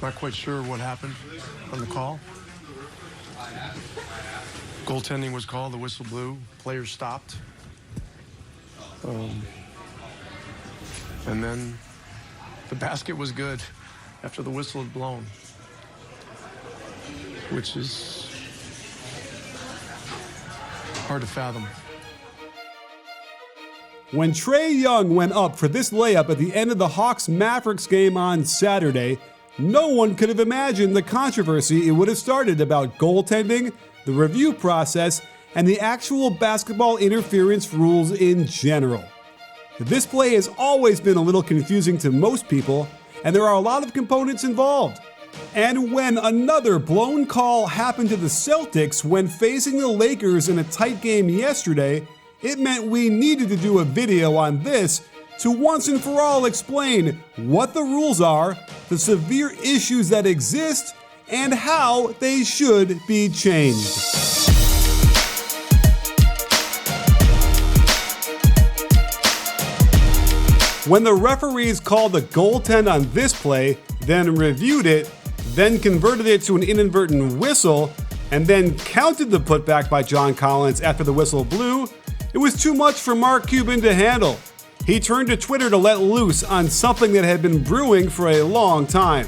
Not quite sure what happened on the call. Goaltending was called, the whistle blew, players stopped. And then the basket was good after the whistle had blown, which is hard to fathom. When Trae Young went up for this layup at the end of the Hawks-Mavericks game on Saturday, no one could have imagined the controversy it would have started about goaltending, the review process, and the actual basketball interference rules in general. This play has always been a little confusing to most people, and there are a lot of components involved. And when another blown call happened to the Celtics when facing the Lakers in a tight game yesterday, it meant we needed to do a video on this to once and for all explain what the rules are, the severe issues that exist, and how they should be changed. When the referees called the goaltend on this play, then reviewed it, then converted it to an inadvertent whistle, and then counted the putback by John Collins after the whistle blew, it was too much for Mark Cuban to handle. He turned to Twitter to let loose on something that had been brewing for a long time.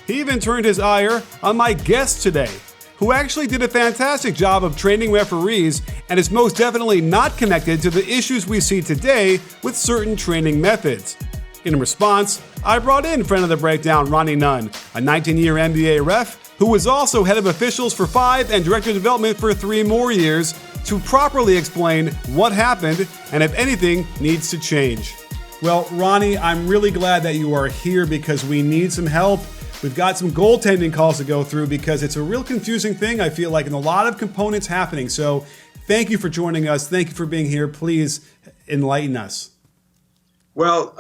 He even turned his ire on my guest today, who actually did a fantastic job of training referees and is most definitely not connected to the issues we see today with certain training methods. In response, I brought in friend of the breakdown Ronnie Nunn, a 19-year NBA ref who was also head of officials for 5 and director of development for 3 more years, to properly explain what happened and if anything needs to change. Well, Ronnie, I'm really glad that you are here because we need some help. We've got some goaltending calls to go through because it's a real confusing thing, I feel like, and a lot of components happening. So thank you for joining us. Thank you for being here. Please enlighten us. Well,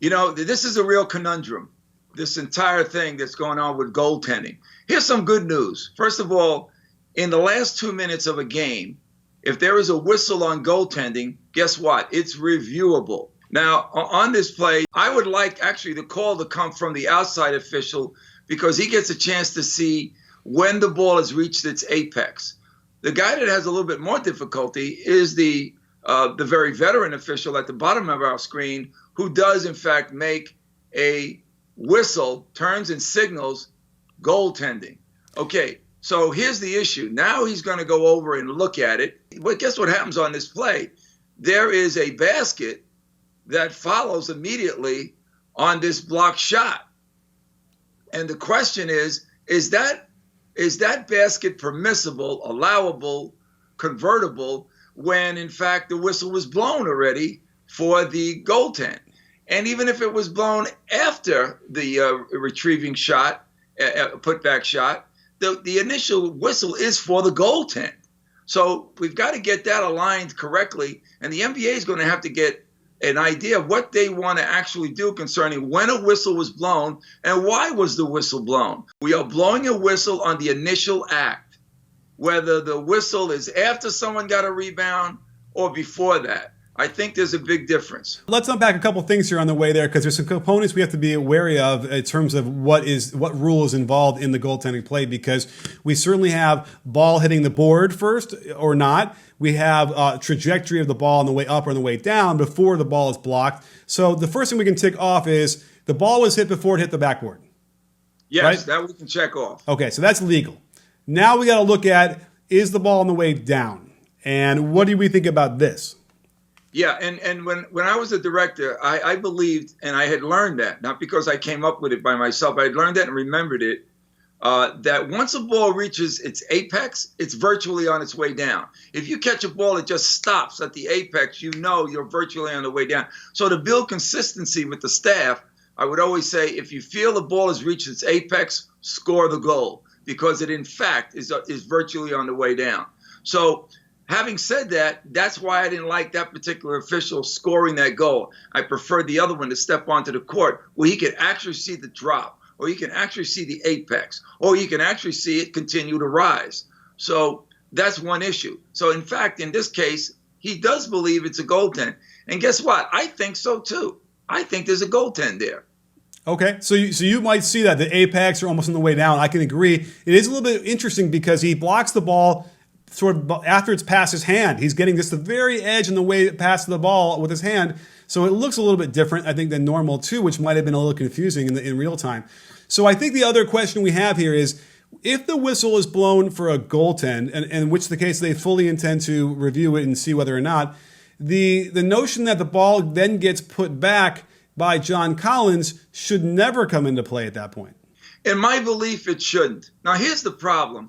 this is a real conundrum, this entire thing that's going on with goaltending. Here's some good news. First of all, in the last 2 minutes of a game, if there is a whistle on goaltending, guess what? It's reviewable. Now, on this play, I would like actually the call to come from the outside official because he gets a chance to see when the ball has reached its apex. The guy that has a little bit more difficulty is the very veteran official at the bottom of our screen who does, in fact, make a whistle, turns and signals goaltending. Okay, so here's the issue. Now he's going to go over and look at it. But guess what happens on this play? There is a basket that follows immediately on this blocked shot. And the question is that basket permissible, allowable, convertible, when in fact the whistle was blown already for the goaltend? And even if it was blown after the retrieving shot, putback shot, the initial whistle is for the goaltend. So we've got to get that aligned correctly. And the NBA is going to have to get an idea of what they want to actually do concerning when a whistle was blown and why was the whistle blown. We are blowing a whistle on the initial act, whether the whistle is after someone got a rebound or before that. I think there's a big difference. Let's unpack a couple things here on the way there, because there's some components we have to be wary of in terms of what rule is involved in the goaltending play, because we certainly have ball hitting the board first or not. We have trajectory of the ball on the way up or on the way down before the ball is blocked. So the first thing we can tick off is the ball was hit before it hit the backboard. Yes, right? That we can check off. Okay, so that's legal. Now we got to look at, is the ball on the way down? And what do we think about this? Yeah, and when I was a director, I believed, and I had learned that, not because I came up with it by myself, I had learned that and remembered it, that once a ball reaches its apex, it's virtually on its way down. If you catch a ball that just stops at the apex, you know you're virtually on the way down. So to build consistency with the staff, I would always say, if you feel the ball has reached its apex, score the goal, because it in fact is virtually on the way down. So having said that, that's why I didn't like that particular official scoring that goal. I preferred the other one to step onto the court where he could actually see the drop, or you can actually see the apex, or you can actually see it continue to rise. So that's one issue. So in fact, in this case, he does believe it's a goaltend. And guess what? I think so too. I think there's a goaltend there. Okay, so you might see that the apex are almost on the way down. I can agree. It is a little bit interesting because he blocks the ball sort of after it's past his hand. He's getting just the very edge in the way it passes the ball with his hand. So it looks a little bit different, I think, than normal too, which might have been a little confusing in real time. So I think the other question we have here is, if the whistle is blown for a goaltend, and in which the case they fully intend to review it and see whether or not, the notion that the ball then gets put back by John Collins should never come into play at that point. In my belief, it shouldn't. Now, here's the problem.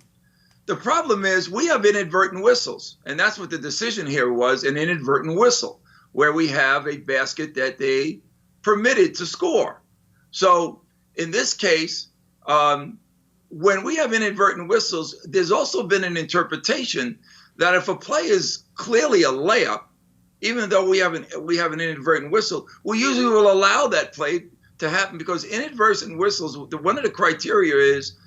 The problem is we have inadvertent whistles, and that's what the decision here was, an inadvertent whistle, where we have a basket that they permitted to score. So in this case, when we have inadvertent whistles, there's also been an interpretation that if a play is clearly a layup, even though we have an inadvertent whistle, we usually will allow that play to happen, because inadvertent whistles, one of the criteria is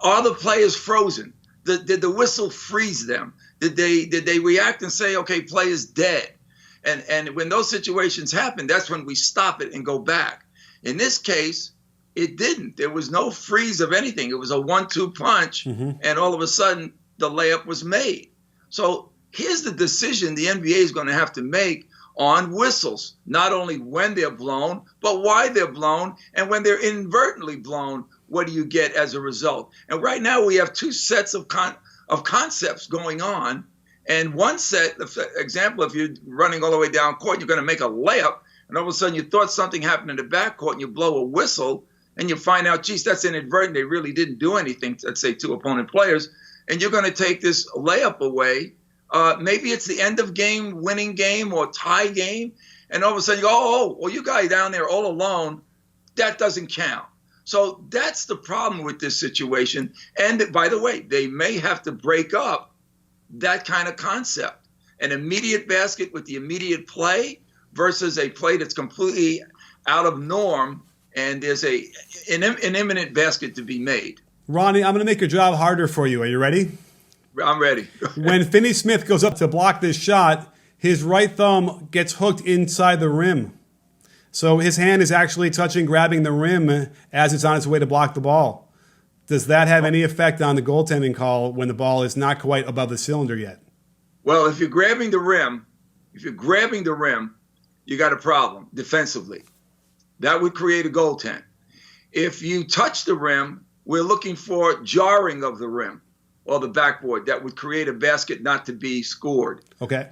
are the players frozen? Did the whistle freeze them? Did they react and say, okay, play is dead? And when those situations happen, that's when we stop it and go back. In this case, it didn't. There was no freeze of anything. It was a 1-2 punch, and all of a sudden the layup was made. So here's the decision the NBA is going to have to make on whistles, not only when they're blown, but why they're blown, and when they're inadvertently blown, what do you get as a result? And right now we have two sets of concepts going on. And one set, example, if you're running all the way down court, you're going to make a layup, and all of a sudden you thought something happened in the backcourt, and you blow a whistle, and you find out, geez, that's inadvertent. They really didn't do anything, let's say, to opponent players, and you're going to take this layup away. Maybe it's the end of game, winning game, or tie game, and all of a sudden you go, well, you guys down there all alone, that doesn't count. So that's the problem with this situation. And by the way, they may have to break up that kind of concept. An immediate basket with the immediate play versus a play that's completely out of norm, and there's an imminent basket to be made. Ronnie, I'm going to make your job harder for you. Are you ready? I'm ready. When Finney-Smith goes up to block this shot, his right thumb gets hooked inside the rim. So his hand is actually grabbing the rim as it's on its way to block the ball. Does that have any effect on the goaltending call when the ball is not quite above the cylinder yet? Well, if you're grabbing the rim, you got a problem defensively. That would create a goaltend. If you touch the rim, we're looking for jarring of the rim or the backboard. That would create a basket not to be scored. Okay.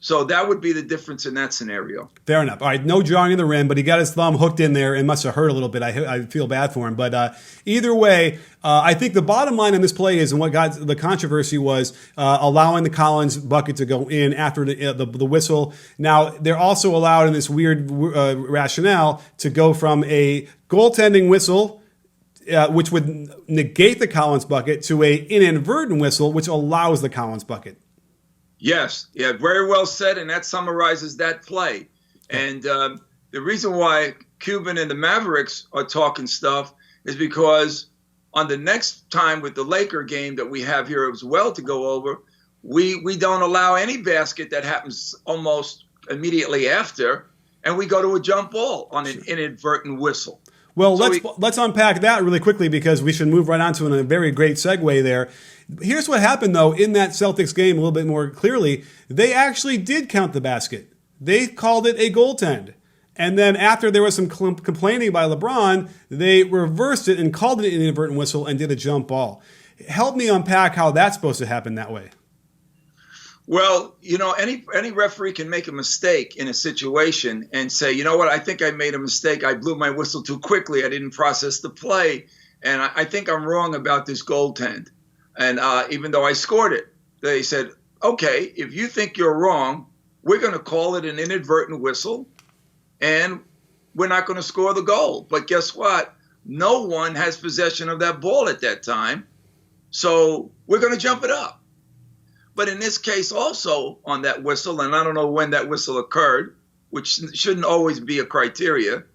So that would be the difference in that scenario. Fair enough. All right, no jarring of the rim, but he got his thumb hooked in there and must have hurt a little bit. I feel bad for him. But either way, I think the bottom line on this play is, and what got the controversy was allowing the Collins bucket to go in after the whistle. Now, they're also allowed in this weird rationale to go from a goaltending whistle, which would negate the Collins bucket, to a inadvertent whistle, which allows the Collins bucket. Yes, yeah, very well said, and that summarizes that play. And the reason why Cuban and the Mavericks are talking stuff is because on the next time with the Laker game that we have here as well to go over, we don't allow any basket that happens almost immediately after, and we go to a jump ball on an inadvertent whistle. Well, let's unpack that really quickly, because we should move right on to a very great segue there. Here's what happened, though, in that Celtics game a little bit more clearly. They actually did count the basket. They called it a goaltend. And then after there was some complaining by LeBron, they reversed it and called it an inadvertent whistle and did a jump ball. Help me unpack how that's supposed to happen that way. Well, any referee can make a mistake in a situation and say, you know what, I think I made a mistake. I blew my whistle too quickly. I didn't process the play. And I think I'm wrong about this goaltend. And even though I scored it, they said, okay, if you think you're wrong, we're going to call it an inadvertent whistle, and we're not going to score the goal. But guess what? No one has possession of that ball at that time, so we're going to jump it up. But in this case also on that whistle, and I don't know when that whistle occurred, which shouldn't always be a criteria,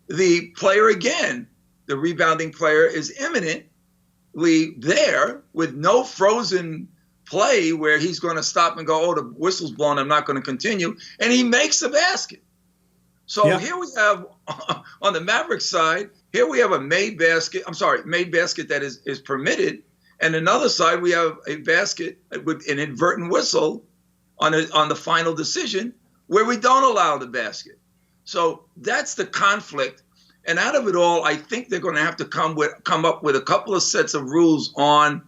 the player again, the rebounding player, is imminently there with no frozen play where he's going to stop and go, oh, the whistle's blown, I'm not going to continue, and he makes the basket. So Yeah. here we have, on the Mavericks side, here we have a made basket. I'm sorry, made basket that is permitted. And another side, we have a basket with an inadvertent whistle on the final decision where we don't allow the basket. So that's the conflict. And out of it all, I think they're going to have to come up with a couple of sets of rules on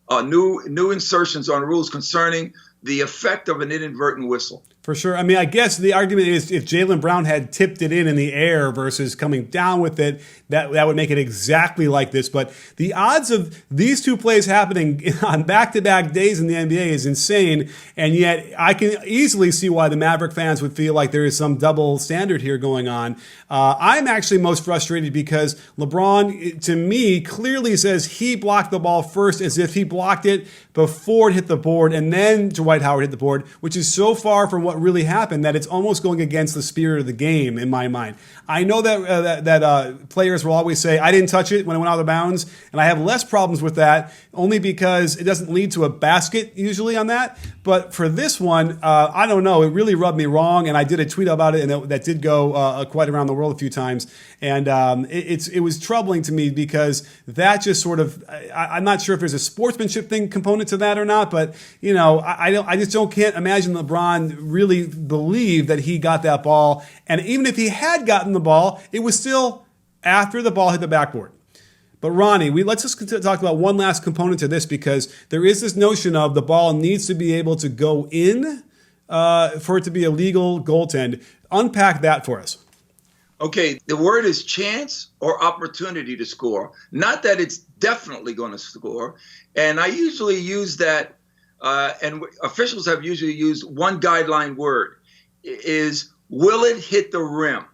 new insertions on rules concerning the effect of an inadvertent whistle. For sure. I mean, I guess the argument is if Jaylen Brown had tipped it in the air versus coming down with it, that would make it exactly like this. But the odds of these two plays happening on back-to-back days in the NBA is insane. And yet I can easily see why the Maverick fans would feel like there is some double standard here going on. I'm actually most frustrated because LeBron, to me, clearly says he blocked the ball first, as if he blocked it before it hit the board, and then Dwight Howard hit the board, which is so far from what really happened that it's almost going against the spirit of the game in my mind. I know that players will always say, I didn't touch it when it went out of bounds, and I have less problems with that only because it doesn't lead to a basket usually on that. But for this one, I don't know. It really rubbed me wrong, and I did a tweet about it, and that did go quite around the world a few times. And it was troubling to me because that just sort of, I'm not sure if there's a sportsmanship thing component to that or not, but you know, I just can't imagine LeBron really believe that he got that ball. And even if he had gotten the ball, it was still after the ball hit the backboard. But Ronnie, let's just talk about one last component to this, because there is this notion of the ball needs to be able to go in for it to be a legal goaltend. Unpack that for us. Okay, the word is chance or opportunity to score. Not that it's definitely going to score. And I usually use that, and officials have usually used one guideline word, is will it hit the rim?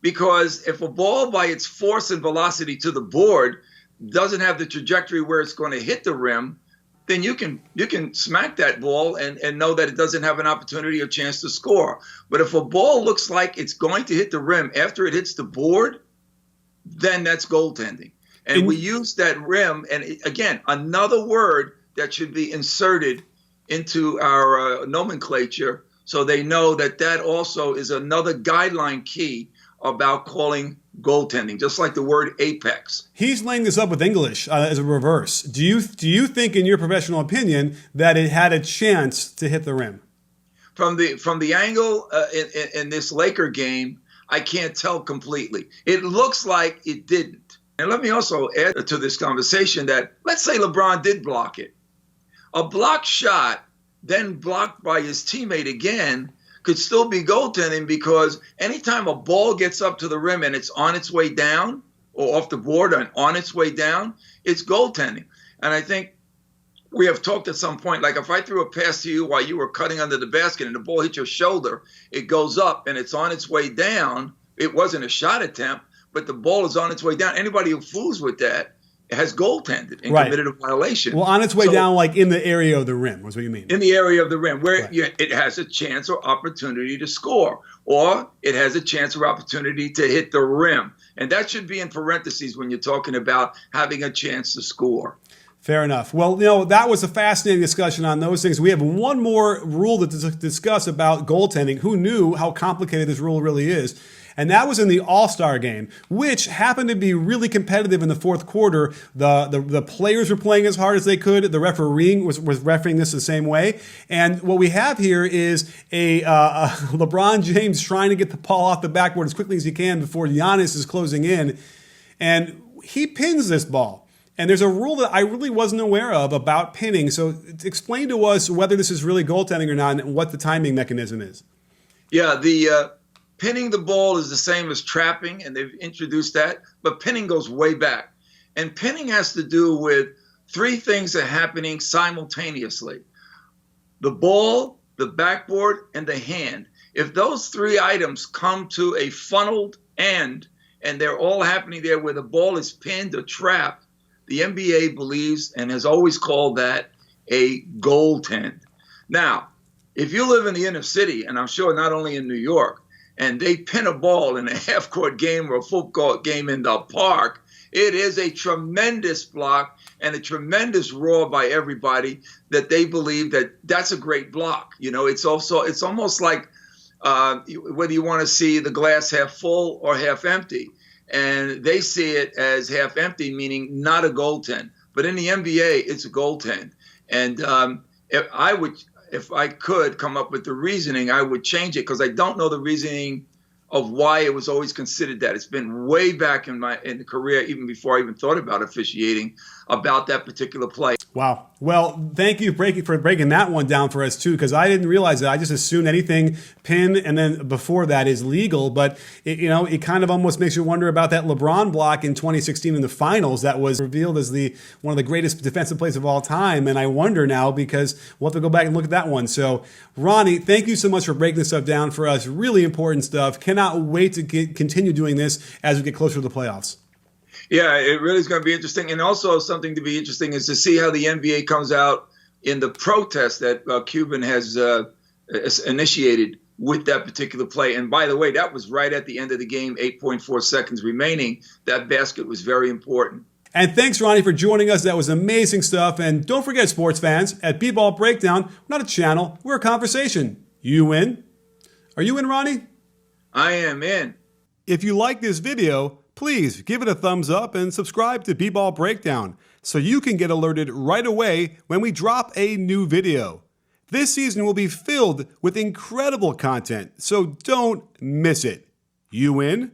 Because if a ball by its force and velocity to the board doesn't have the trajectory where it's going to hit the rim, then you can smack that ball and know that it doesn't have an opportunity or chance to score. But if a ball looks like it's going to hit the rim after it hits the board, then that's goaltending. And we use that rim, and again, another word that should be inserted into our nomenclature so they know that that also is another guideline key about calling goaltending, just like the word apex. He's laying this up with English as a reverse. Do you think, in your professional opinion, that it had a chance to hit the rim? From the angle in this Laker game, I can't tell completely. It looks like it didn't. And let me also add to this conversation that let's say LeBron did block it. A blocked shot, then blocked by his teammate again, could still be goaltending, because anytime a ball gets up to the rim and it's on its way down or off the board and on its way down, it's goaltending. And I think we have talked at some point, like if I threw a pass to you while you were cutting under the basket and the ball hit your shoulder, it goes up and it's on its way down. It wasn't a shot attempt, but the ball is on its way down. Anybody who fools with that has goaltended and committed a violation. Well, on its way down, like in the area of the rim, was what you mean. In the area of the rim, where it has a chance or opportunity to score, or it has a chance or opportunity to hit the rim. And that should be in parentheses when you're talking about having a chance to score. Fair enough. Well, you know, that was a fascinating discussion on those things. We have one more rule to discuss about goaltending. Who knew how complicated this rule really is? And that was in the All-Star game, which happened to be really competitive in the fourth quarter. The players were playing as hard as they could. The refereeing was refereeing this the same way. And what we have here is a LeBron James trying to get the ball off the backboard as quickly as he can before Giannis is closing in. And he pins this ball. And there's a rule that I really wasn't aware of about pinning. So explain to us whether this is really goaltending or not and what the timing mechanism is. Yeah, the pinning the ball is the same as trapping, and they've introduced that. But pinning goes way back. And pinning has to do with three things that are happening simultaneously: the ball, the backboard, and the hand. If those three items come to a funneled end, and they're all happening there where the ball is pinned or trapped, the NBA believes and has always called that a goaltend. Now, if you live in the inner city, and I'm sure not only in New York, and they pin a ball in a half-court game or a full-court game in the park, it is a tremendous block and a tremendous roar by everybody that they believe that that's a great block. You know, it's almost like whether you want to see the glass half full or half empty. And they see it as half empty, meaning not a goaltend. But in the NBA, it's a goaltend. And if I could come up with the reasoning, I would change it, because I don't know the reasoning of why it was always considered that. It's been way back in the career, even before I even thought about officiating, about that particular play. Wow. Well, thank you for breaking that one down for us too, because I didn't realize that. I just assumed anything pin and then before that is legal. But it kind of almost makes you wonder about that LeBron block in 2016 in the finals that was revealed as one of the greatest defensive plays of all time. And I wonder now, because we'll have to go back and look at that one. So, Ronnie, thank you so much for breaking this stuff down for us. Really important stuff. Cannot wait to continue doing this as we get closer to the playoffs. Yeah, it really is going to be interesting. And also something to be interesting is to see how the NBA comes out in the protest that Cuban has initiated with that particular play. And by the way, that was right at the end of the game, 8.4 seconds remaining. That basket was very important. And thanks, Ronnie, for joining us. That was amazing stuff. And don't forget, sports fans, at B-Ball Breakdown, we're not a channel, we're a conversation. You in? Are you in, Ronnie? I am in. If you like this video, please give it a thumbs up and subscribe to B-Ball Breakdown so you can get alerted right away when we drop a new video. This season will be filled with incredible content, so don't miss it. You in?